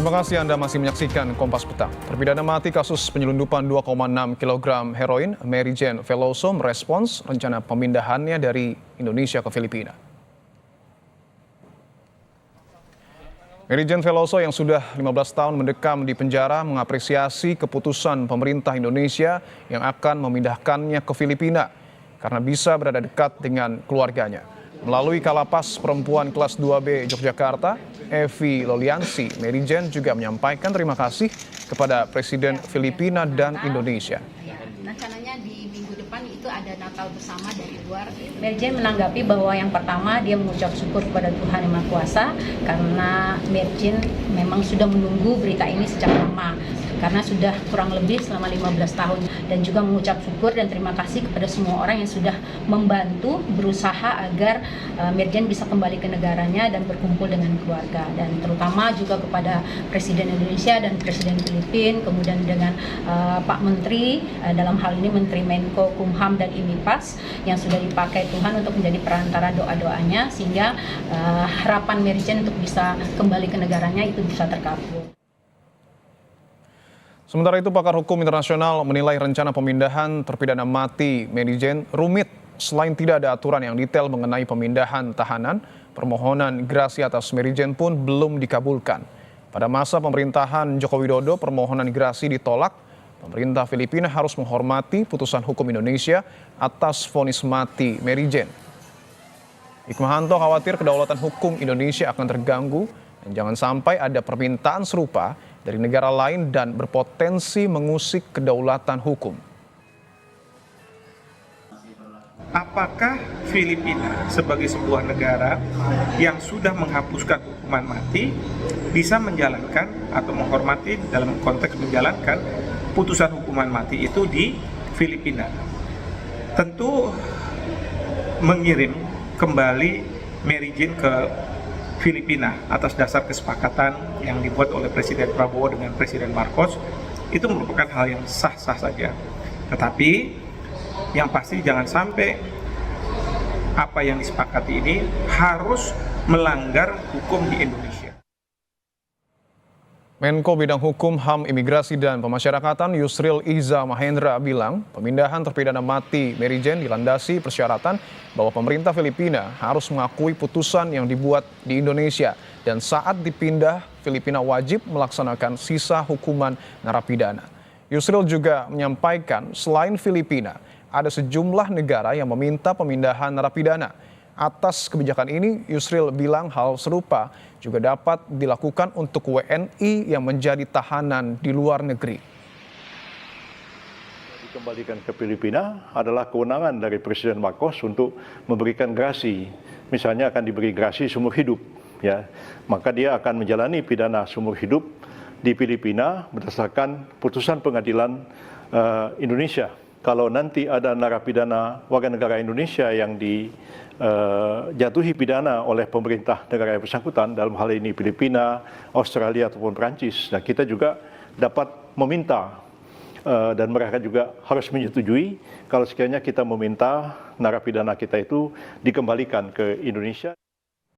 Terima kasih Anda masih menyaksikan Kompas Petang. Terpidana mati kasus penyelundupan 2,6 kg heroin, Mary Jane Veloso merespons rencana pemindahannya dari Indonesia ke Filipina. Mary Jane Veloso yang sudah 15 tahun mendekam di penjara mengapresiasi keputusan pemerintah Indonesia yang akan memindahkannya ke Filipina karena bisa berada dekat dengan keluarganya. Melalui Kalapas Perempuan kelas 2B Yogyakarta, Evi Loliansi, Mary Jane juga menyampaikan terima kasih kepada Presiden Filipina dan Indonesia. Rencananya di minggu depan itu ada Natal bersama dari luar. Mary Jane menanggapi bahwa yang pertama dia mengucap syukur kepada Tuhan Yang Maha Kuasa karena Mary Jane memang sudah menunggu berita ini sejak lama. Karena sudah kurang lebih selama 15 tahun dan juga mengucap syukur dan terima kasih kepada semua orang yang sudah membantu berusaha agar Mary Jane bisa kembali ke negaranya dan berkumpul dengan keluarga, dan terutama juga kepada Presiden Indonesia dan Presiden Filipina, kemudian dengan Pak Menteri, dalam hal ini Menteri Menko Kumham dan Imipas yang sudah dipakai Tuhan untuk menjadi perantara doa-doanya sehingga harapan Mary Jane untuk bisa kembali ke negaranya itu bisa terkabul. Sementara itu, pakar hukum internasional menilai rencana pemindahan terpidana mati Mary Jane rumit. Selain tidak ada aturan yang detail mengenai pemindahan tahanan, permohonan grasi atas Mary Jane pun belum dikabulkan. Pada masa pemerintahan Joko Widodo, permohonan grasi ditolak. Pemerintah Filipina harus menghormati putusan hukum Indonesia atas vonis mati Mary Jane. Hikmahanto khawatir kedaulatan hukum Indonesia akan terganggu dan jangan sampai ada permintaan serupa dari negara lain dan berpotensi mengusik kedaulatan hukum. Apakah Filipina sebagai sebuah negara yang sudah menghapuskan hukuman mati bisa menjalankan atau menghormati dalam konteks menjalankan putusan hukuman mati itu di Filipina? Tentu mengirim kembali Mary Jane ke Filipina atas dasar kesepakatan yang dibuat oleh Presiden Prabowo dengan Presiden Marcos itu merupakan hal yang sah-sah saja. Tetapi yang pasti jangan sampai apa yang disepakati ini harus melanggar hukum di Indonesia. Menko Bidang Hukum, HAM, Imigrasi, dan Pemasyarakatan Yusril Iza Mahendra bilang pemindahan terpidana mati Mary Jane dilandasi persyaratan bahwa pemerintah Filipina harus mengakui putusan yang dibuat di Indonesia dan saat dipindah Filipina wajib melaksanakan sisa hukuman narapidana. Yusril juga menyampaikan selain Filipina ada sejumlah negara yang meminta pemindahan narapidana. Atas kebijakan ini, Yusril bilang hal serupa juga dapat dilakukan untuk WNI yang menjadi tahanan di luar negeri. Dikembalikan ke Filipina adalah kewenangan dari Presiden Marcos untuk memberikan grasi. Misalnya akan diberi grasi seumur hidup, ya. Maka dia akan menjalani pidana seumur hidup di Filipina berdasarkan putusan pengadilan Indonesia. Kalau nanti ada narapidana warga negara Indonesia yang dijatuhi pidana oleh pemerintah negara yang bersangkutan, dalam hal ini Filipina, Australia ataupun Perancis, nah kita juga dapat meminta dan mereka juga harus menyetujui kalau sekiranya kita meminta narapidana kita itu dikembalikan ke Indonesia.